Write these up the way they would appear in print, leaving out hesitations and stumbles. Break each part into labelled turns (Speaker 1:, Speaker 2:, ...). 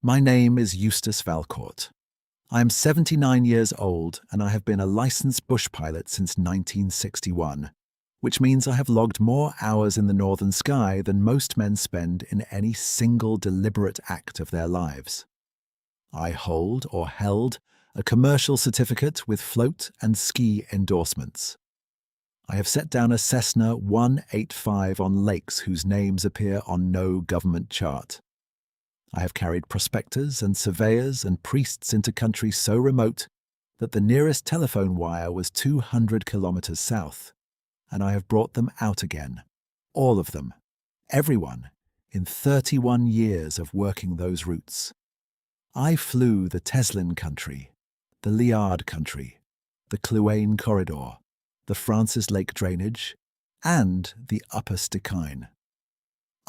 Speaker 1: My name is Eustace Valcourt. I am 79 years old and I have been a licensed bush pilot since 1961, which means I have logged more hours in the northern sky than most men spend in any single deliberate act of their lives. I hold or held a commercial certificate with float and ski endorsements. I have set down a Cessna 185 on lakes whose names appear on no government chart. I have carried prospectors and surveyors and priests into country so remote that the nearest telephone wire was 200 kilometers south, and I have brought them out again, all of them, everyone, in 31 years of working those routes. I flew the Treeline country, the Liard country, the Cluane corridor, the Francis Lake drainage, and the Upper Stikine.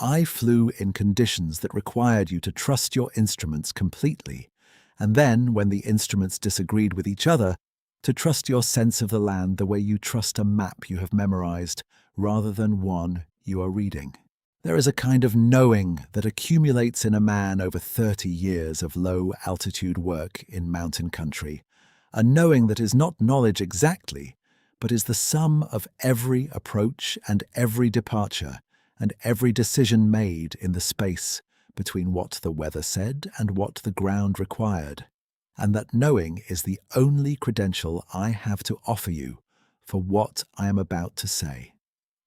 Speaker 1: I flew in conditions that required you to trust your instruments completely, and then, when the instruments disagreed with each other, to trust your sense of the land the way you trust a map you have memorized rather than one you are reading. There is a kind of knowing that accumulates in a man over 30 years of low-altitude work in mountain country, a knowing that is not knowledge exactly, but is the sum of every approach and every departure and every decision made in the space between what the weather said and what the ground required, and that knowing is the only credential I have to offer you for what I am about to say.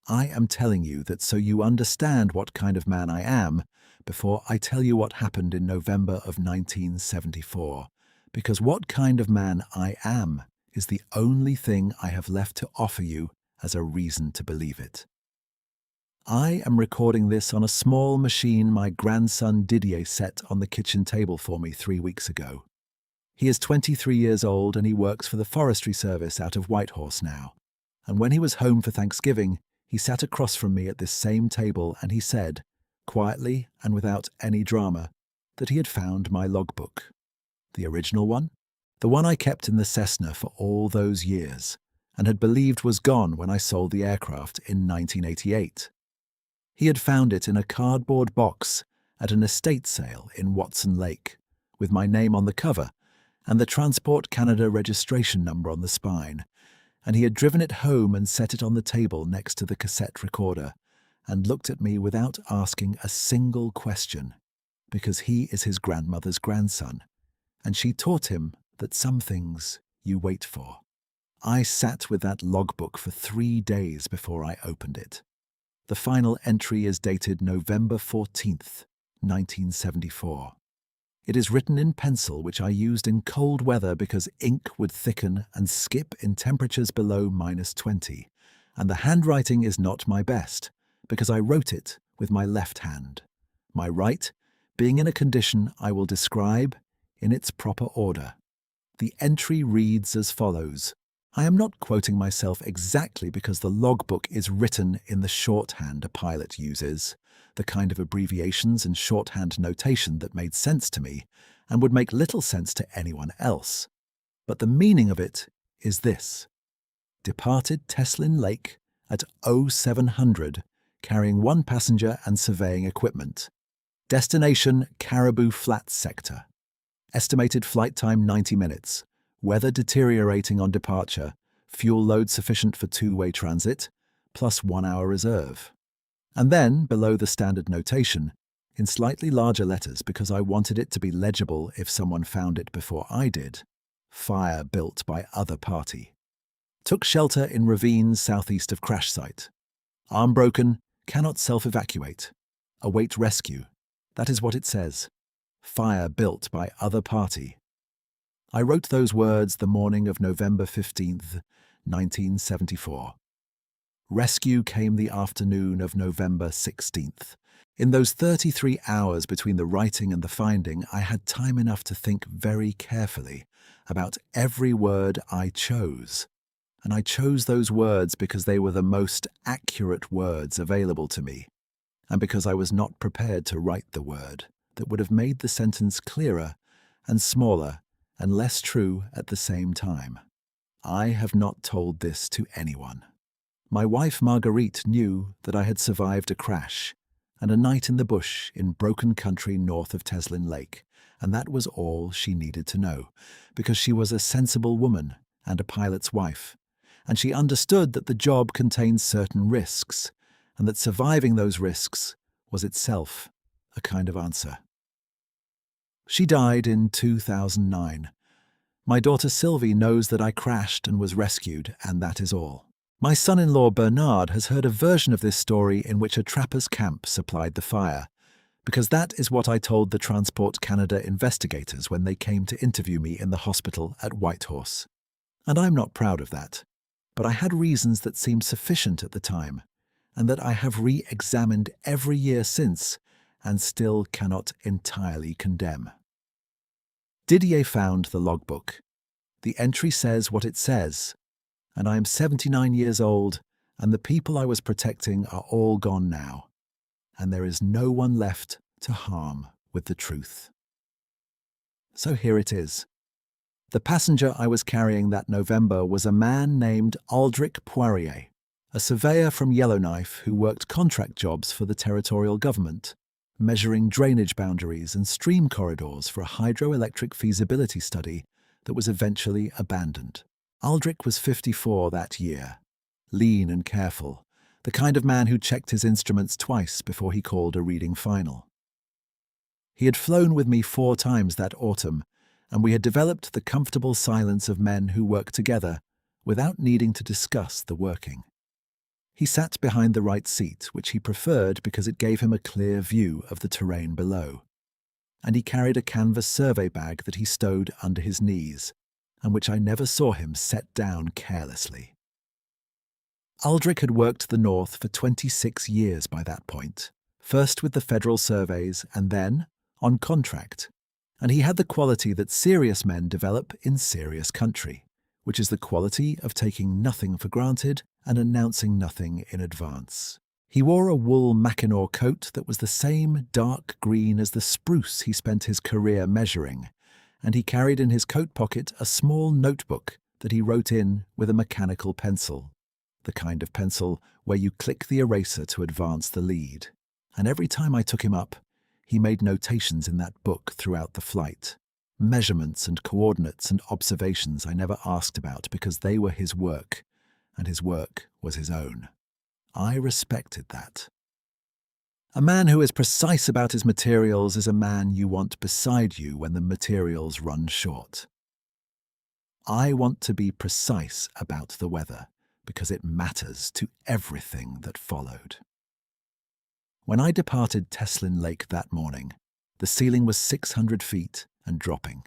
Speaker 1: I am telling you that so you understand what kind of man I am before I tell you what happened in November of 1974, because what kind of man I am is the only thing I have left to offer you as a reason to believe it. I am recording this on a small machine my grandson Didier set on the kitchen table for me 3 weeks ago. He is 23 years old and he works for the Forestry Service out of Whitehorse now. And when he was home for Thanksgiving, he sat across from me at this same table and he said, quietly and without any drama, that he had found my logbook. The original one? The one I kept in the Cessna for all those years and had believed was gone when I sold the aircraft in 1988. He had found it in a cardboard box at an estate sale in Watson Lake, with my name on the cover and the Transport Canada registration number on the spine, and he had driven it home and set it on the table next to the cassette recorder and looked at me without asking a single question, because he is his grandmother's grandson, and she taught him that some things you wait for. I sat with that logbook for 3 days before I opened it. The final entry is dated November 14th, 1974. It is written in pencil, which I used in cold weather because ink would thicken and skip in temperatures below -20, and the handwriting is not my best because I wrote it with my left hand, my right being in a condition I will describe in its proper order. The entry reads as follows. I am not quoting myself exactly because the logbook is written in the shorthand a pilot uses, the kind of abbreviations and shorthand notation that made sense to me and would make little sense to anyone else. But the meaning of it is this. Departed Treeline Lake at 0700, carrying 1 passenger and surveying equipment. Destination Caribou Flats sector. Estimated flight time 90 minutes. Weather deteriorating on departure, fuel load sufficient for 2-way transit, plus 1 hour reserve. And then, below the standard notation, in slightly larger letters because I wanted it to be legible if someone found it before I did, fire built by other party. Took shelter in ravines southeast of crash site. Arm broken, cannot self-evacuate. Await rescue. That is what it says. Fire built by other party. I wrote those words the morning of November 15th, 1974. Rescue came the afternoon of November 16th. In those 33 hours between the writing and the finding, I had time enough to think very carefully about every word I chose. And I chose those words because they were the most accurate words available to me, and because I was not prepared to write the word that would have made the sentence clearer and smaller and less true at the same time. I have not told this to anyone. My wife Marguerite knew that I had survived a crash and a night in the bush in broken country north of Treeline Lake, and that was all she needed to know, because she was a sensible woman and a pilot's wife, and she understood that the job contained certain risks, and that surviving those risks was itself a kind of answer. She died in 2009. My daughter Sylvie knows that I crashed and was rescued, and that is all. My son-in-law Bernard has heard a version of this story in which a trapper's camp supplied the fire, because that is what I told the Transport Canada investigators when they came to interview me in the hospital at Whitehorse. And I'm not proud of that, but I had reasons that seemed sufficient at the time, and that I have re-examined every year since, and still cannot entirely condemn. Didier found the logbook. The entry says what it says, and I am 79 years old, and the people I was protecting are all gone now, and there is no one left to harm with the truth. So here it is. The passenger I was carrying that November was a man named Aldrich Poirier, a surveyor from Yellowknife who worked contract jobs for the territorial government, measuring drainage boundaries and stream corridors for a hydroelectric feasibility study that was eventually abandoned. Aldrich was 54 that year, lean and careful, the kind of man who checked his instruments twice before he called a reading final. He had flown with me 4 times that autumn, and we had developed the comfortable silence of men who work together without needing to discuss the working. He sat behind the right seat, which he preferred because it gave him a clear view of the terrain below, and he carried a canvas survey bag that he stowed under his knees, and which I never saw him set down carelessly. Aldrich had worked the North for 26 years by that point, first with the federal surveys and then on contract, and he had the quality that serious men develop in serious country, which is the quality of taking nothing for granted and announcing nothing in advance. He wore a wool Mackinaw coat that was the same dark green as the spruce he spent his career measuring, and he carried in his coat pocket a small notebook that he wrote in with a mechanical pencil, the kind of pencil where you click the eraser to advance the lead. And every time I took him up, he made notations in that book throughout the flight, measurements and coordinates and observations I never asked about because they were his work, and his work was his own. I respected that. A man who is precise about his materials is a man you want beside you when the materials run short. I want to be precise about the weather because it matters to everything that followed. When I departed Teslin Lake that morning, the ceiling was 600 feet and dropping.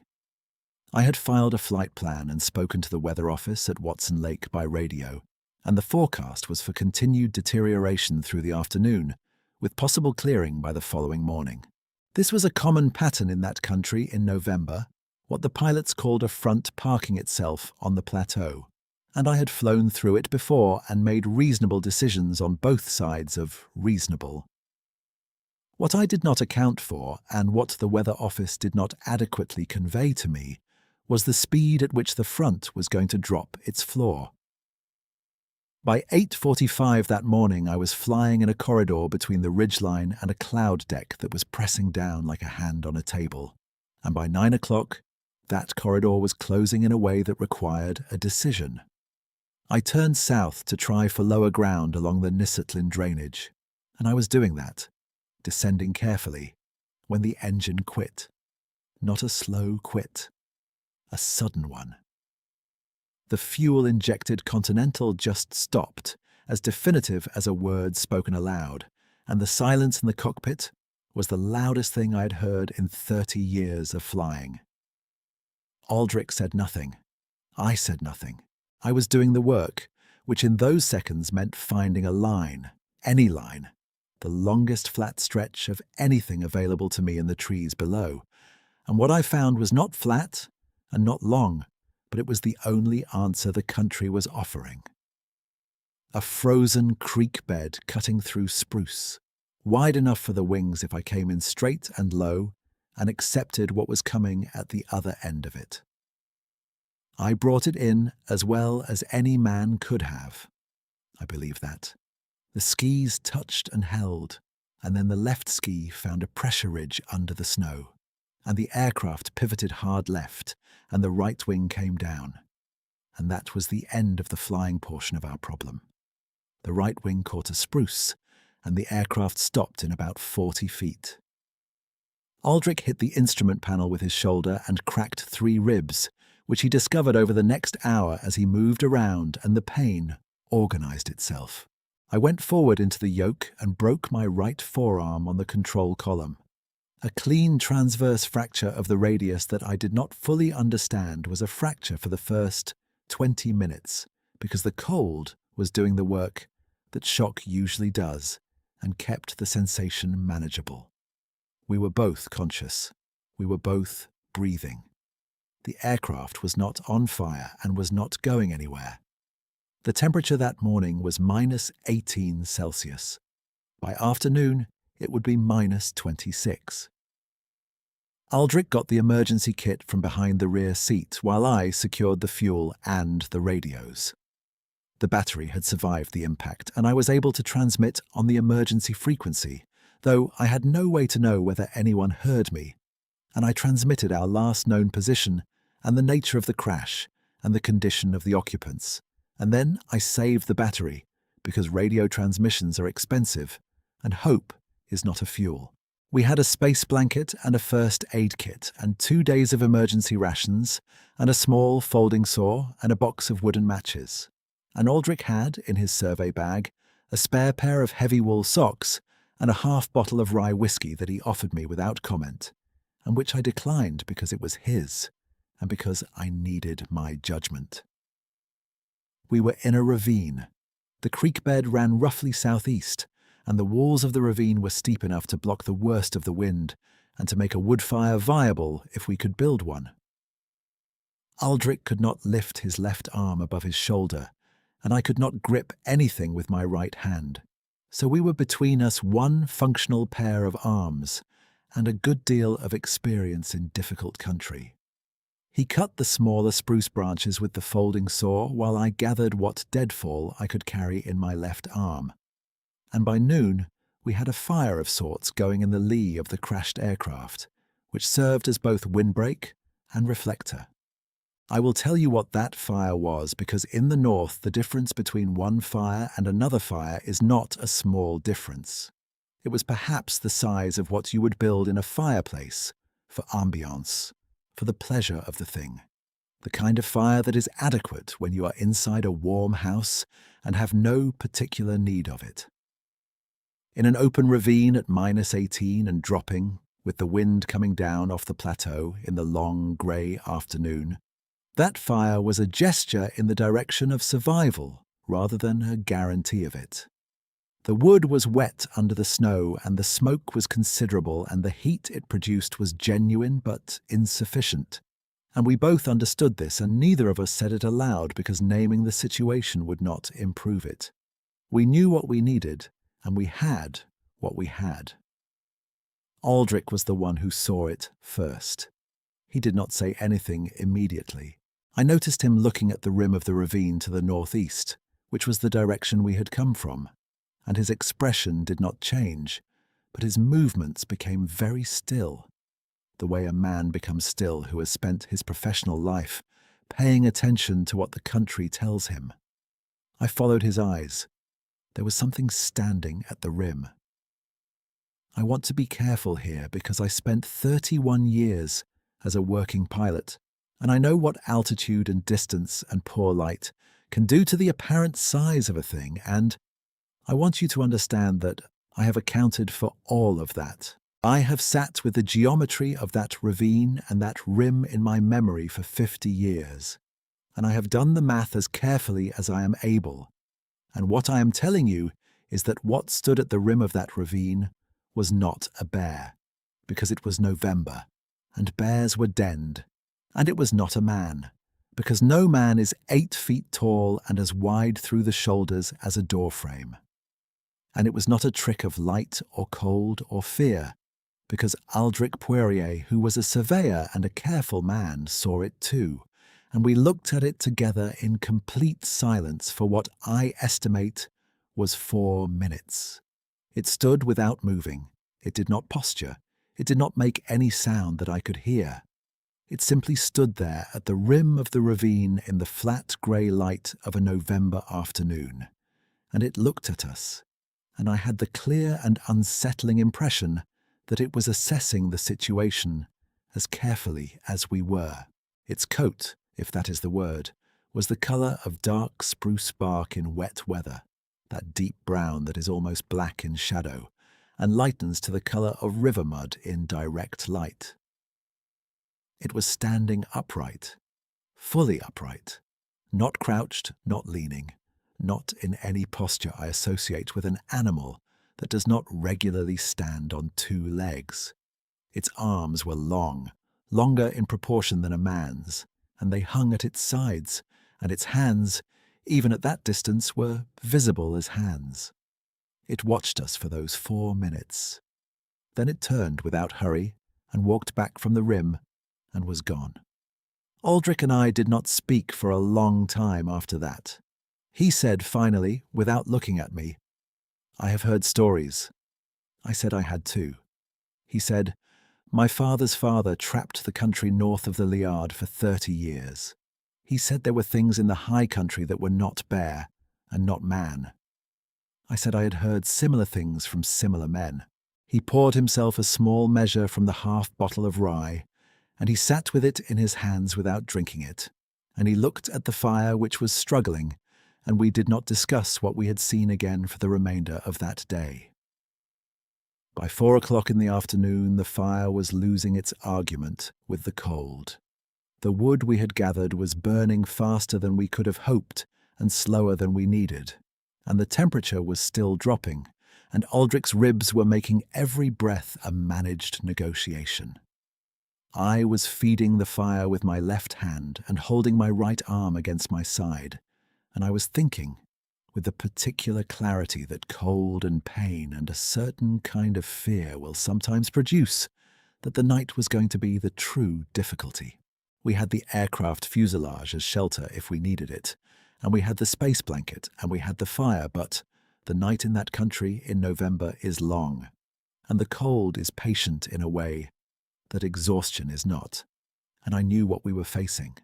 Speaker 1: I had filed a flight plan and spoken to the weather office at Watson Lake by radio, and the forecast was for continued deterioration through the afternoon, with possible clearing by the following morning. This was a common pattern in that country in November, what the pilots called a front parking itself on the plateau, and I had flown through it before and made reasonable decisions on both sides of reasonable. What I did not account for, and what the weather office did not adequately convey to me, was the speed at which the front was going to drop its floor. By 8:45 that morning, I was flying in a corridor between the ridgeline and a cloud deck that was pressing down like a hand on a table, and by 9 o'clock, that corridor was closing in a way that required a decision. I turned south to try for lower ground along the Nisotlin drainage, and I was doing that, descending carefully, when the engine quit. Not a slow quit, a sudden one. The fuel-injected Continental just stopped, as definitive as a word spoken aloud, and the silence in the cockpit was the loudest thing I had heard in 30 years of flying. Aldrich said nothing. I said nothing. I was doing the work, which in those seconds meant finding a line, any line, the longest flat stretch of anything available to me in the trees below. And what I found was not flat and not long, but it was the only answer the country was offering. A frozen creek bed cutting through spruce, wide enough for the wings if I came in straight and low, and accepted what was coming at the other end of it. I brought it in as well as any man could have. I believe that. The skis touched and held, and then the left ski found a pressure ridge under the snow, and the aircraft pivoted hard left, and the right wing came down. And that was the end of the flying portion of our problem. The right wing caught a spruce, and the aircraft stopped in about 40 feet. Aldrich hit the instrument panel with his shoulder and cracked 3 ribs, which he discovered over the next hour as he moved around and the pain organized itself. I went forward into the yoke and broke my right forearm on the control column. A clean transverse fracture of the radius that I did not fully understand was a fracture for the first 20 minutes, because the cold was doing the work that shock usually does and kept the sensation manageable. We were both conscious. We were both breathing. The aircraft was not on fire and was not going anywhere. The temperature that morning was -18 Celsius. By afternoon, it would be -26. Aldrich got the emergency kit from behind the rear seat while I secured the fuel and the radios. The battery had survived the impact, and I was able to transmit on the emergency frequency, though I had no way to know whether anyone heard me, and I transmitted our last known position and the nature of the crash and the condition of the occupants. And then I saved the battery, because radio transmissions are expensive, and hope is not a fuel. We had a space blanket and a first aid kit and 2 days of emergency rations and a small folding saw and a box of wooden matches. And Aldrich had, in his survey bag, a spare pair of heavy wool socks and a half bottle of rye whiskey that he offered me without comment, and which I declined because it was his and because I needed my judgment. We were in a ravine. The creek bed ran roughly southeast, and the walls of the ravine were steep enough to block the worst of the wind and to make a wood fire viable if we could build one. Aldrich could not lift his left arm above his shoulder, and I could not grip anything with my right hand. So we were between us one functional pair of arms and a good deal of experience in difficult country. He cut the smaller spruce branches with the folding saw while I gathered what deadfall I could carry in my left arm. And by noon, we had a fire of sorts going in the lee of the crashed aircraft, which served as both windbreak and reflector. I will tell you what that fire was, because in the north the difference between one fire and another fire is not a small difference. It was perhaps the size of what you would build in a fireplace, for ambiance, for the pleasure of the thing. The kind of fire that is adequate when you are inside a warm house and have no particular need of it. In an open ravine at -18 and dropping, with the wind coming down off the plateau in the long grey afternoon, that fire was a gesture in the direction of survival rather than a guarantee of it. The wood was wet under the snow, and the smoke was considerable, and the heat it produced was genuine but insufficient. And we both understood this, and neither of us said it aloud because naming the situation would not improve it. We knew what we needed, and we had what we had. Aldrich was the one who saw it first. He did not say anything immediately. I noticed him looking at the rim of the ravine to the northeast, which was the direction we had come from, and his expression did not change, but his movements became very still, the way a man becomes still who has spent his professional life paying attention to what the country tells him. I followed his eyes. There was something standing at the rim. I want to be careful here because I spent 31 years as a working pilot, and I know what altitude and distance and poor light can do to the apparent size of a thing, and I want you to understand that I have accounted for all of that. I have sat with the geometry of that ravine and that rim in my memory for 50 years, and I have done the math as carefully as I am able. And what I am telling you is that what stood at the rim of that ravine was not a bear, because it was November, and bears were denned, and it was not a man, because no man is 8 feet tall and as wide through the shoulders as a doorframe. And it was not a trick of light or cold or fear, because Aldrich Poirier, who was a surveyor and a careful man, saw it too, and we looked at it together in complete silence for what I estimate was 4 minutes. It stood without moving. It did not posture. It did not make any sound that I could hear. It simply stood there at the rim of the ravine in the flat grey light of a November afternoon, and it looked at us, and I had the clear and unsettling impression that it was assessing the situation as carefully as we were. Its coat, if that is the word, was the colour of dark spruce bark in wet weather, that deep brown that is almost black in shadow, and lightens to the colour of river mud in direct light. It was standing upright, fully upright, not crouched, not leaning, not in any posture I associate with an animal that does not regularly stand on two legs. Its arms were long, longer in proportion than a man's, and they hung at its sides, and its hands, even at that distance, were visible as hands. It watched us for those 4 minutes. Then it turned without hurry and walked back from the rim and was gone. Aldrich and I did not speak for a long time after that. He said finally, without looking at me, "I have heard stories." I said I had too. He said, "My father's father trapped the country north of the Liard for 30 years. He said there were things in the high country that were not bear and not man." I said I had heard similar things from similar men. He poured himself a small measure from the half bottle of rye, and he sat with it in his hands without drinking it, and he looked at the fire which was struggling, and we did not discuss what we had seen again for the remainder of that day. By 4 o'clock in the afternoon, the fire was losing its argument with the cold. The wood we had gathered was burning faster than we could have hoped and slower than we needed, and the temperature was still dropping, and Aldrich's ribs were making every breath a managed negotiation. I was feeding the fire with my left hand and holding my right arm against my side, and I was thinking, with the particular clarity that cold and pain and a certain kind of fear will sometimes produce, that the night was going to be the true difficulty. We had the aircraft fuselage as shelter if we needed it, and we had the space blanket, and we had the fire, but the night in that country in November is long, and the cold is patient in a way that exhaustion is not, and I knew what we were facing.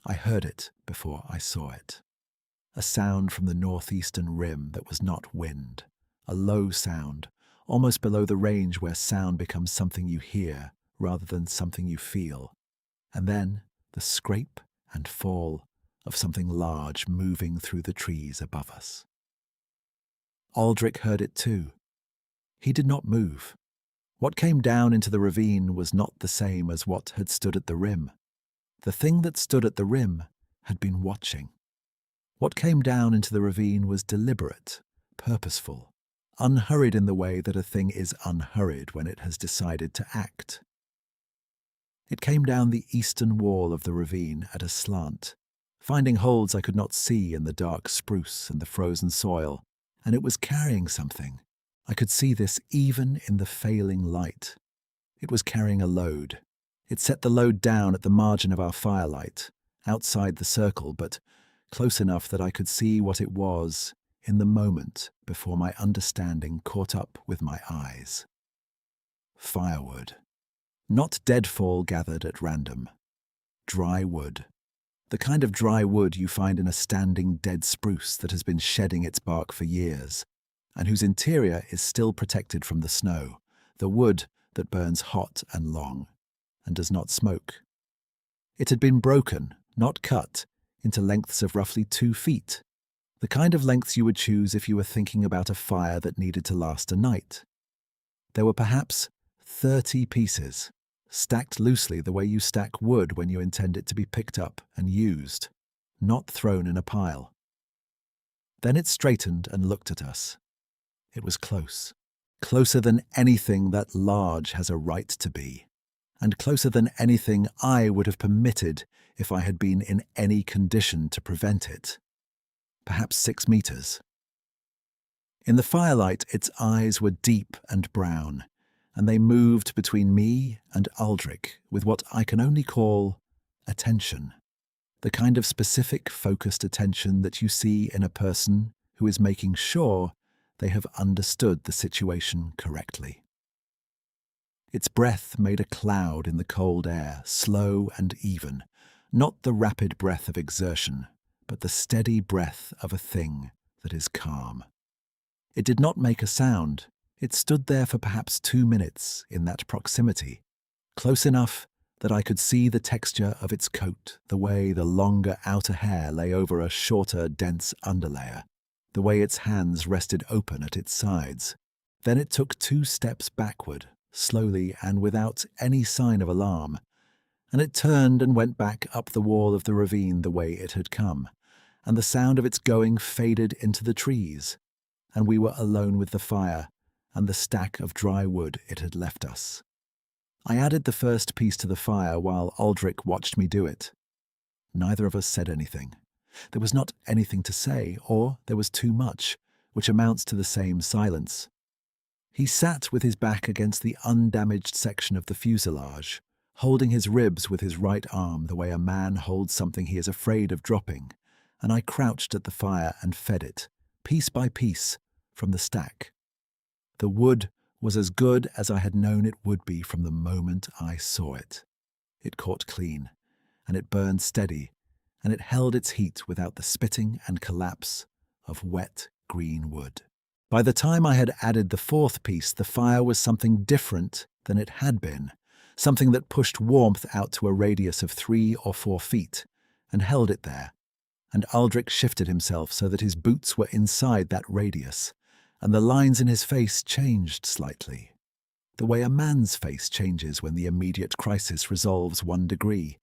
Speaker 1: I heard it before I saw it. A sound from the northeastern rim that was not wind, a low sound, almost below the range where sound becomes something you hear rather than something you feel, and then the scrape and fall of something large moving through the trees above us. Aldrich heard it too. He did not move. What came down into the ravine was not the same as what had stood at the rim. The thing that stood at the rim had been watching. What came down into the ravine was deliberate, purposeful, unhurried in the way that a thing is unhurried when it has decided to act. It came down the eastern wall of the ravine at a slant, finding holds I could not see in the dark spruce and the frozen soil, and it was carrying something. I could see this even in the failing light. It was carrying a load. It set the load down at the margin of our firelight, outside the circle, but close enough that I could see what it was in the moment before my understanding caught up with my eyes. Firewood. Not deadfall gathered at random. Dry wood. The kind of dry wood you find in a standing dead spruce that has been shedding its bark for years, and whose interior is still protected from the snow, the wood that burns hot and long, and does not smoke. It had been broken, not cut, into lengths of roughly 2 feet, the kind of lengths you would choose if you were thinking about a fire that needed to last a night. There were perhaps 30 pieces, stacked loosely the way you stack wood when you intend it to be picked up and used, not thrown in a pile. Then it straightened and looked at us. It was close, closer than anything that large has a right to be, and closer than anything I would have permitted if I had been in any condition to prevent it. Perhaps 6 meters. In the firelight, its eyes were deep and brown, and they moved between me and Aldrich with what I can only call attention, the kind of specific, focused attention that you see in a person who is making sure they have understood the situation correctly. Its breath made a cloud in the cold air, slow and even, not the rapid breath of exertion, but the steady breath of a thing that is calm. It did not make a sound. It stood there for perhaps 2 minutes in that proximity, close enough that I could see the texture of its coat, the way the longer outer hair lay over a shorter, dense underlayer, the way its hands rested open at its sides. Then it took 2 steps backward, slowly and without any sign of alarm, and it turned and went back up the wall of the ravine the way it had come, and the sound of its going faded into the trees, and we were alone with the fire and the stack of dry wood it had left us. I added the first piece to the fire while Aldrich watched me do it. Neither of us said anything. There was not anything to say, or there was too much, which amounts to the same silence. He sat with his back against the undamaged section of the fuselage, holding his ribs with his right arm the way a man holds something he is afraid of dropping, and I crouched at the fire and fed it, piece by piece, from the stack. The wood was as good as I had known it would be from the moment I saw it. It caught clean, and it burned steady, and it held its heat without the spitting and collapse of wet green wood. By the time I had added the 4th piece, the fire was something different than it had been, something that pushed warmth out to a radius of 3 or 4 feet, and held it there. And Aldrich shifted himself so that his boots were inside that radius, and the lines in his face changed slightly, the way a man's face changes when the immediate crisis resolves 1 degree,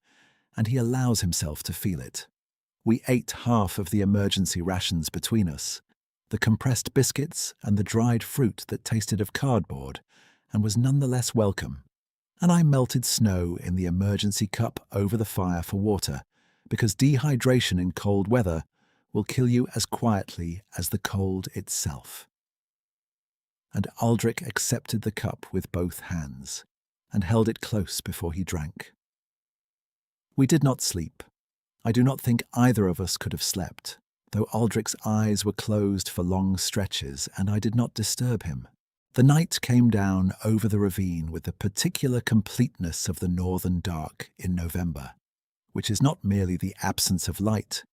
Speaker 1: and he allows himself to feel it. We ate half of the emergency rations between us, the compressed biscuits and the dried fruit that tasted of cardboard and was nonetheless welcome, and I melted snow in the emergency cup over the fire for water, because dehydration in cold weather will kill you as quietly as the cold itself. And Aldrich accepted the cup with both hands and held it close before he drank. We did not sleep. I do not think either of us could have slept, though Aldrich's eyes were closed for long stretches and I did not disturb him. The night came down over the ravine with the particular completeness of the northern dark in November, which is not merely the absence of light,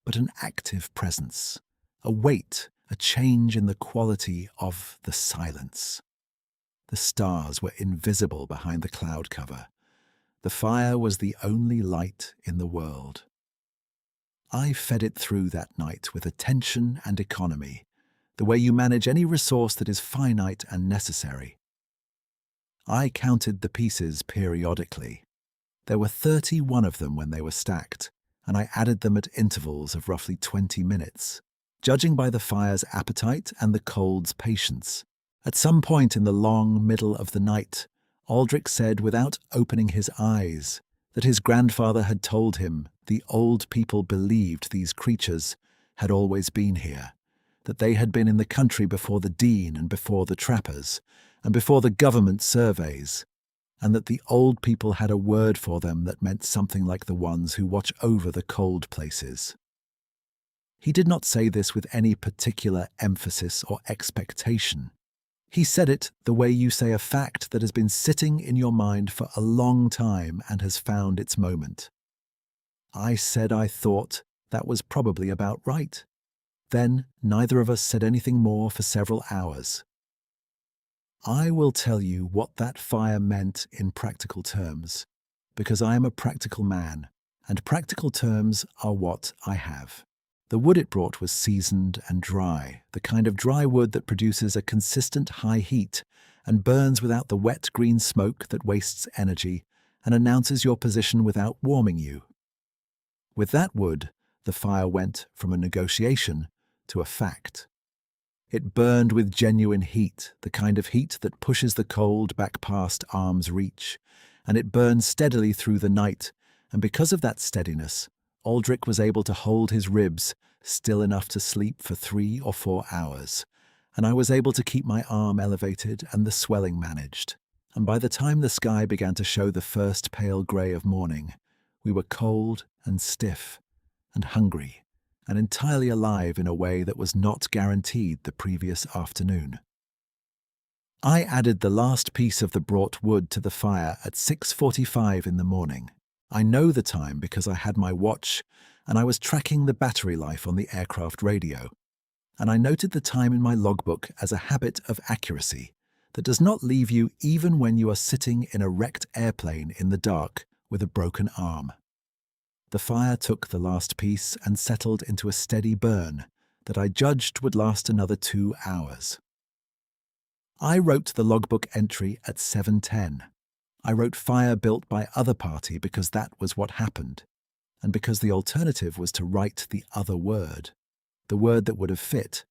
Speaker 1: but an active presence, a weight, a change in the quality of the silence. The stars were invisible behind the cloud cover. The fire was the only light in the world. I fed it through that night with attention and economy, the way you manage any resource that is finite and necessary. I counted the pieces periodically. There were 31 of them when they were stacked, and I added them at intervals of roughly 20 minutes. Judging by the fire's appetite and the cold's patience. At some point in the long middle of the night, Aldrich said without opening his eyes that his grandfather had told him the old people believed these creatures had always been here, that they had been in the country before the Dean and before the trappers, and before the government surveys, and that the old people had a word for them that meant something like the ones who watch over the cold places. He did not say this with any particular emphasis or expectation. He said it the way you say a fact that has been sitting in your mind for a long time and has found its moment. I said I thought that was probably about right. Then neither of us said anything more for several hours. I will tell you what that fire meant in practical terms, because I am a practical man, and practical terms are what I have. The wood it brought was seasoned and dry, the kind of dry wood that produces a consistent high heat and burns without the wet green smoke that wastes energy and announces your position without warming you. With that wood, the fire went from a negotiation to a fact. It burned with genuine heat, the kind of heat that pushes the cold back past arm's reach, and it burned steadily through the night, and because of that steadiness, Aldrich was able to hold his ribs still enough to sleep for 3 or 4 hours, and I was able to keep my arm elevated and the swelling managed. And by the time the sky began to show the first pale grey of morning, we were cold and stiff and hungry and entirely alive in a way that was not guaranteed the previous afternoon. I added the last piece of the brought wood to the fire at 6:45 in the morning. I know the time because I had my watch and I was tracking the battery life on the aircraft radio. And I noted the time in my logbook as a habit of accuracy that does not leave you even when you are sitting in a wrecked airplane in the dark with a broken arm. The fire took the last piece and settled into a steady burn that I judged would last another 2 hours. I wrote the logbook entry at 7:10. I wrote fire built by other party because that was what happened, and because the alternative was to write the other word, the word that would have fit,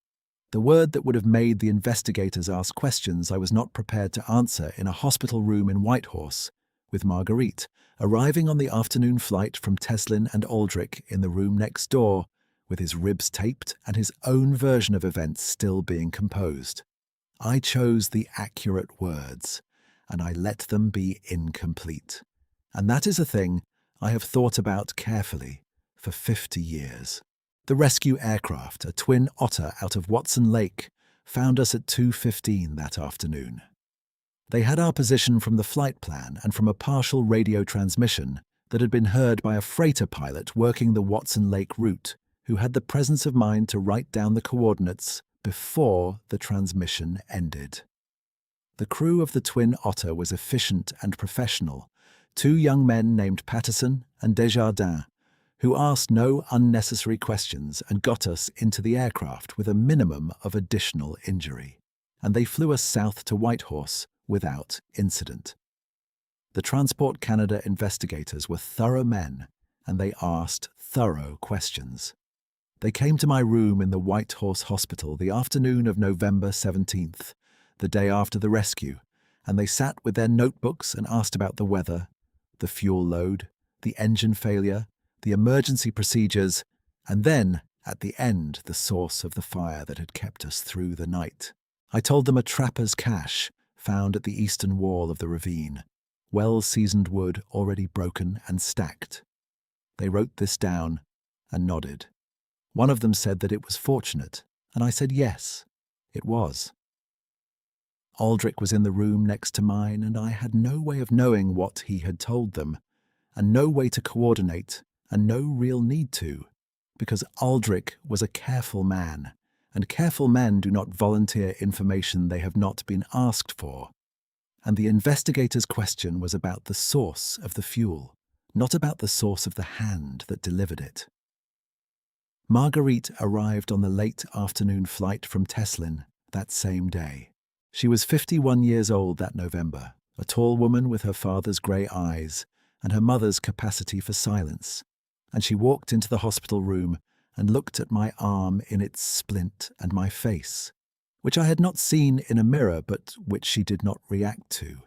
Speaker 1: the word that would have made the investigators ask questions I was not prepared to answer in a hospital room in Whitehorse, with Marguerite arriving on the afternoon flight from Treeline and Aldrich in the room next door, with his ribs taped and his own version of events still being composed. I chose the accurate words, and I let them be incomplete. And that is a thing I have thought about carefully for 50 years. The rescue aircraft, a twin otter out of Watson Lake, found us at 2:15 that afternoon. They had our position from the flight plan and from a partial radio transmission that had been heard by a freighter pilot working the Watson Lake route, who had the presence of mind to write down the coordinates before the transmission ended. The crew of the Twin Otter was efficient and professional, 2 young men named Patterson and Desjardins, who asked no unnecessary questions and got us into the aircraft with a minimum of additional injury, and they flew us south to Whitehorse without incident. The Transport Canada investigators were thorough men, and they asked thorough questions. They came to my room in the Whitehorse Hospital the afternoon of November 17th, the day after the rescue, and they sat with their notebooks and asked about the weather, the fuel load, the engine failure, the emergency procedures, and then, at the end, the source of the fire that had kept us through the night. I told them a trapper's cache found at the eastern wall of the ravine, well-seasoned wood already broken and stacked. They wrote this down and nodded. One of them said that it was fortunate, and I said yes, it was. Aldrich was in the room next to mine, and I had no way of knowing what he had told them, and no way to coordinate, and no real need to, because Aldrich was a careful man, and careful men do not volunteer information they have not been asked for. And the investigator's question was about the source of the fuel, not about the source of the hand that delivered it. Marguerite arrived on the late afternoon flight from Treeline that same day. She was 51 years old that November, a tall woman with her father's grey eyes and her mother's capacity for silence, and she walked into the hospital room and looked at my arm in its splint and my face, which I had not seen in a mirror but which she did not react to.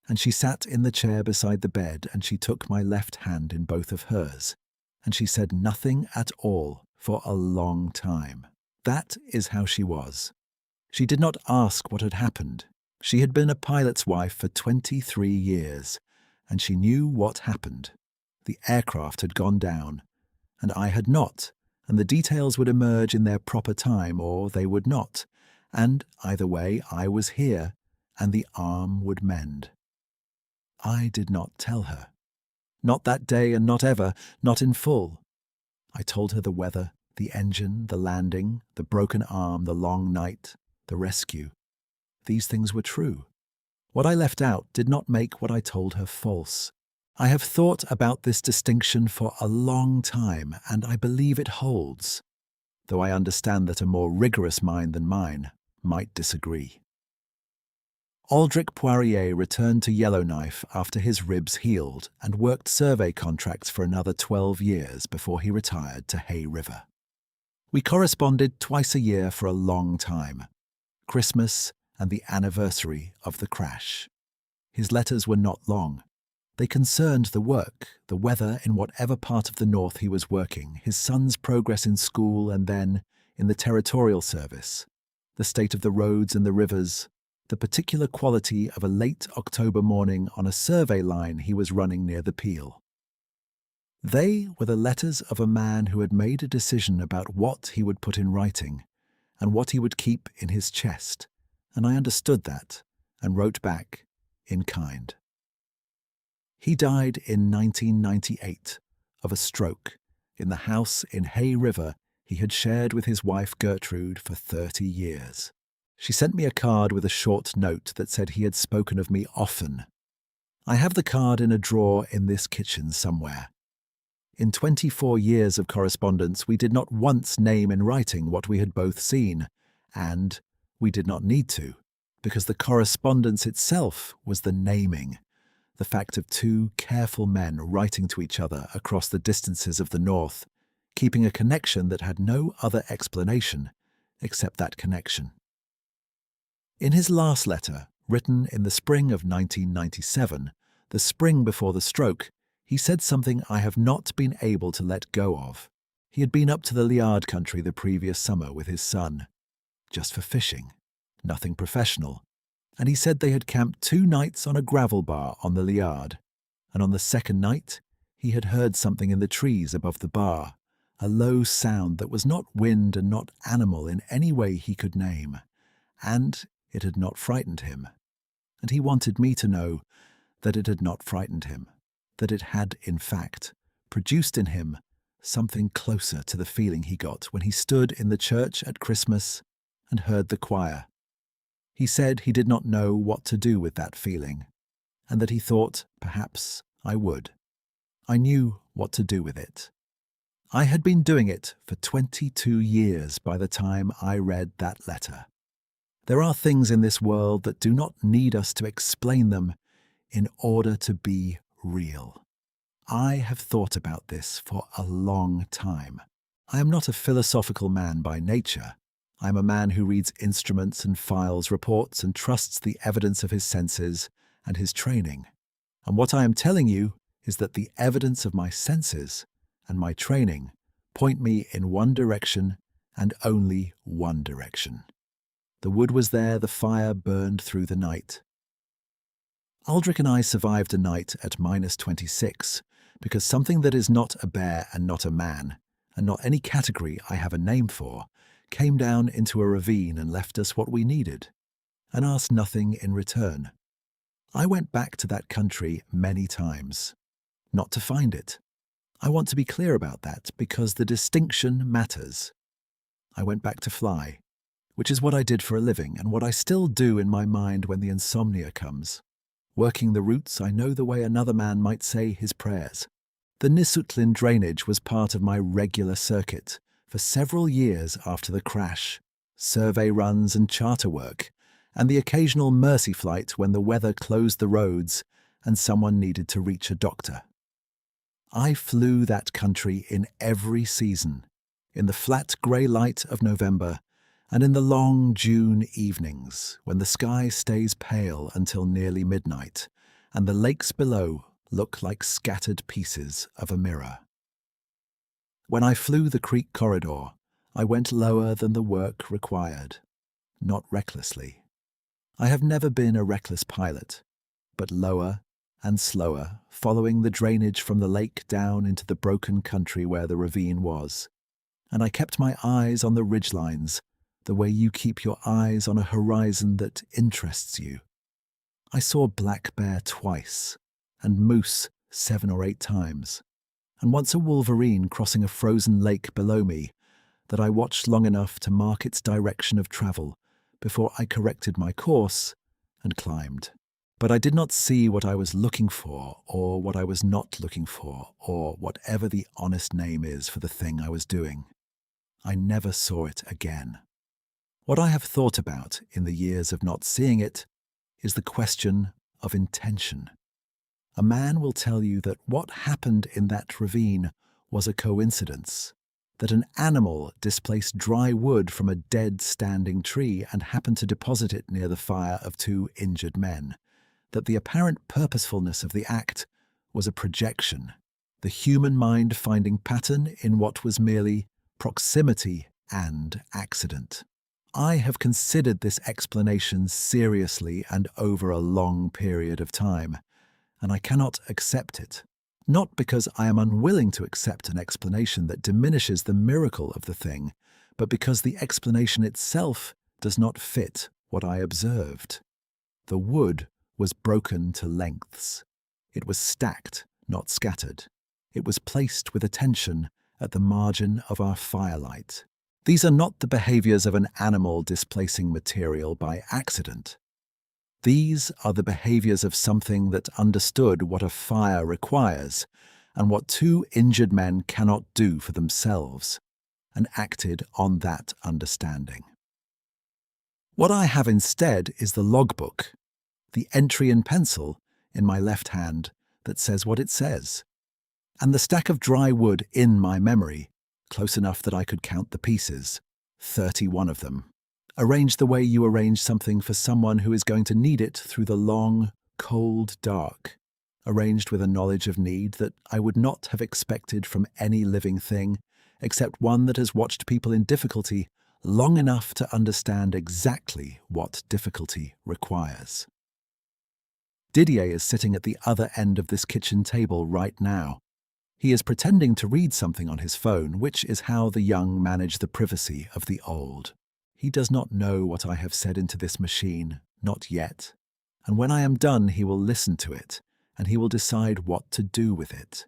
Speaker 1: And she sat in the chair beside the bed and she took my left hand in both of hers, and she said nothing at all for a long time. That is how she was. She did not ask what had happened. She had been a pilot's wife for 23 years, and she knew what happened. The aircraft had gone down, and I had not, and the details would emerge in their proper time or they would not, and either way I was here, and the arm would mend. I did not tell her. Not that day and not ever, not in full. I told her the weather, the engine, the landing, the broken arm, the long night, the rescue. These things were true. What I left out did not make what I told her false. I have thought about this distinction for a long time, and I believe it holds, though I understand that a more rigorous mind than mine might disagree. Aldrich Poirier returned to Yellowknife after his ribs healed and worked survey contracts for another 12 years before he retired to Hay River. We corresponded twice a year for a long time, Christmas and the anniversary of the crash. His letters were not long. They concerned the work, the weather in whatever part of the North he was working, his son's progress in school and then in the territorial service, the state of the roads and the rivers, the particular quality of a late October morning on a survey line he was running near the Peel. They were the letters of a man who had made a decision about what he would put in writing and what he would keep in his chest, and I understood that, and wrote back in kind. He died in 1998 of a stroke in the house in Hay River he had shared with his wife Gertrude for 30 years. She sent me a card with a short note that said he had spoken of me often. I have the card in a drawer in this kitchen somewhere. In 24 years of correspondence, we did not once name in writing what we had both seen, and we did not need to, because the correspondence itself was the naming, the fact of two careful men writing to each other across the distances of the north, keeping a connection that had no other explanation except that connection. In his last letter, written in the spring of 1997, the spring before the stroke, he said something I have not been able to let go of. He had been up to the Liard country the previous summer with his son, just for fishing, nothing professional, and he said they had camped 2 nights on a gravel bar on the Liard, and on the second night he had heard something in the trees above the bar, a low sound that was not wind and not animal in any way he could name, and it had not frightened him. And he wanted me to know that it had not frightened him, that it had, in fact, produced in him something closer to the feeling he got when he stood in the church at Christmas and heard the choir. He said he did not know what to do with that feeling, and that he thought perhaps I would. I knew what to do with it. I had been doing it for 22 years by the time I read that letter. There are things in this world that do not need us to explain them in order to be real. I have thought about this for a long time. I am not a philosophical man by nature. I am a man who reads instruments and files reports and trusts the evidence of his senses and his training. And what I am telling you is that the evidence of my senses and my training point me in one direction and only one direction. The wood was there, the fire burned through the night. Aldrich and I survived a night at -26 because something that is not a bear and not a man, and not any category I have a name for, came down into a ravine and left us what we needed, and asked nothing in return. I went back to that country many times, not to find it. I want to be clear about that because the distinction matters. I went back to fly, which is what I did for a living and what I still do in my mind when the insomnia comes. Working the routes, I know the way another man might say his prayers. The Nisutlin drainage was part of my regular circuit for several years after the crash, survey runs and charter work, and the occasional mercy flight when the weather closed the roads and someone needed to reach a doctor. I flew that country in every season, in the flat grey light of November, and in the long June evenings when the sky stays pale until nearly midnight and the lakes below look like scattered pieces of a mirror. When I flew the creek corridor, I went lower than the work required, not recklessly. I have never been a reckless pilot, but lower and slower, following the drainage from the lake down into the broken country where the ravine was. And I kept my eyes on the ridgelines, the way you keep your eyes on a horizon that interests you. I saw black bear twice, and moose 7 or 8 times, and once a wolverine crossing a frozen lake below me that I watched long enough to mark its direction of travel before I corrected my course and climbed. But I did not see what I was looking for, or what I was not looking for, or whatever the honest name is for the thing I was doing. I never saw it again. What I have thought about in the years of not seeing it is the question of intention. A man will tell you that what happened in that ravine was a coincidence, that an animal displaced dry wood from a dead standing tree and happened to deposit it near the fire of 2 injured men, that the apparent purposefulness of the act was a projection, the human mind finding pattern in what was merely proximity and accident. I have considered this explanation seriously and over a long period of time, and I cannot accept it. Not because I am unwilling to accept an explanation that diminishes the miracle of the thing, but because the explanation itself does not fit what I observed. The wood was broken to lengths. It was stacked, not scattered. It was placed with attention at the margin of our firelight. These are not the behaviors of an animal displacing material by accident. These are the behaviors of something that understood what a fire requires and what two injured men cannot do for themselves, and acted on that understanding. What I have instead is the logbook, the entry in pencil in my left hand that says what it says, and the stack of dry wood in my memory, close enough that I could count the pieces, 31 of them, arranged the way you arrange something for someone who is going to need it through the long, cold dark, arranged with a knowledge of need that I would not have expected from any living thing, except one that has watched people in difficulty long enough to understand exactly what difficulty requires. Didier is sitting at the other end of this kitchen table right now. He is pretending to read something on his phone, which is how the young manage the privacy of the old. He does not know what I have said into this machine, not yet. And when I am done, he will listen to it, and he will decide what to do with it,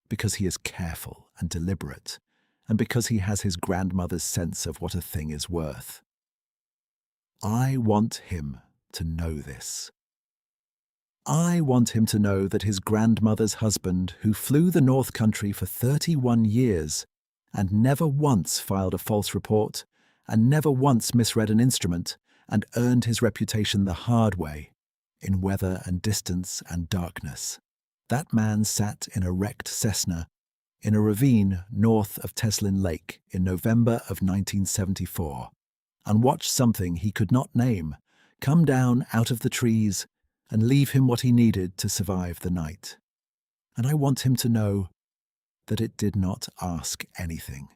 Speaker 1: because he is careful and deliberate, and because he has his grandmother's sense of what a thing is worth. I want him to know this. I want him to know that his grandmother's husband, who flew the North Country for 31 years and never once filed a false report and never once misread an instrument and earned his reputation the hard way, in weather and distance and darkness. That man sat in a wrecked Cessna in a ravine north of Treeline Lake in November of 1974 and watched something he could not name come down out of the trees and leave him what he needed to survive the night. And I want him to know that it did not ask anything.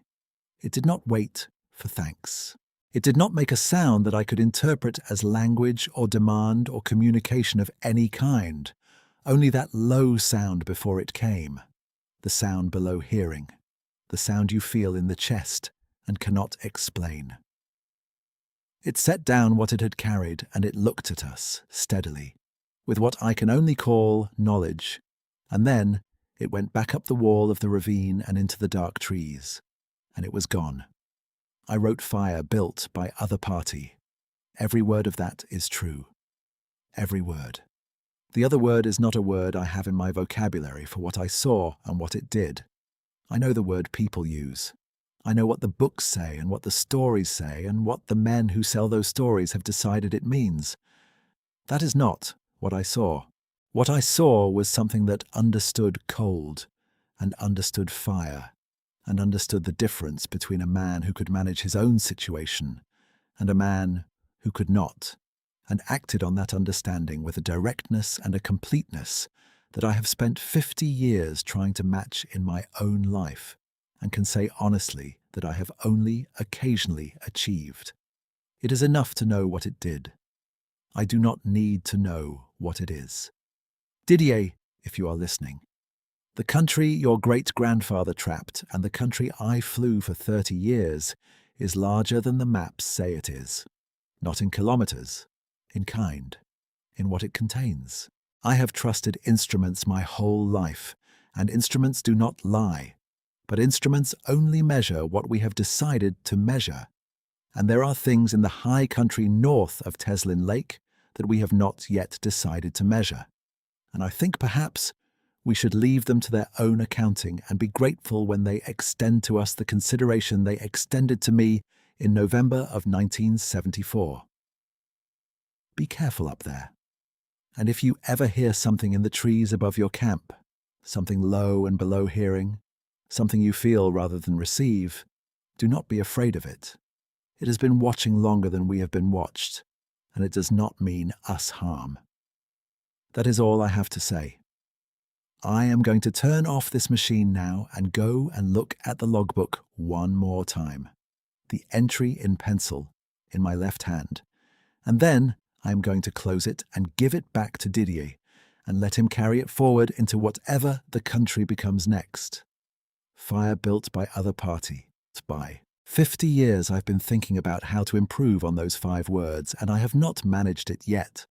Speaker 1: It did not wait for thanks. It did not make a sound that I could interpret as language or demand or communication of any kind, only that low sound before it came, the sound below hearing, the sound you feel in the chest and cannot explain. It set down what it had carried and it looked at us steadily, with what I can only call knowledge, and then it went back up the wall of the ravine and into the dark trees, and it was gone. I wrote fire built by other party. Every word of that is true. Every word. The other word is not a word I have in my vocabulary for what I saw and what it did. I know the word people use. I know what the books say and what the stories say and what the men who sell those stories have decided it means. That is not what I saw. What I saw was something that understood cold and understood fire and understood the difference between a man who could manage his own situation and a man who could not, and acted on that understanding with a directness and a completeness that I have spent 50 years trying to match in my own life, and can say honestly that I have only occasionally achieved. It is enough to know what it did. I do not need to know what it is. Didier, if you are listening, the country your great-grandfather trapped and the country I flew for 30 years is larger than the maps say it is. Not in kilometers, in kind, in what it contains. I have trusted instruments my whole life, and instruments do not lie, but instruments only measure what we have decided to measure. And there are things in the high country north of Treeline Lake that we have not yet decided to measure. And I think perhaps we should leave them to their own accounting and be grateful when they extend to us the consideration they extended to me in November of 1974. Be careful up there. And if you ever hear something in the trees above your camp, something low and below hearing, something you feel rather than receive, do not be afraid of it. It has been watching longer than we have been watched, and it does not mean us harm. That is all I have to say. I am going to turn off this machine now and go and look at the logbook one more time, the entry in pencil in my left hand, and then I am going to close it and give it back to Didier and let him carry it forward into whatever the country becomes next. Fire built by other party. By 50 years I've been thinking about how to improve on those 5 words, and I have not managed it yet.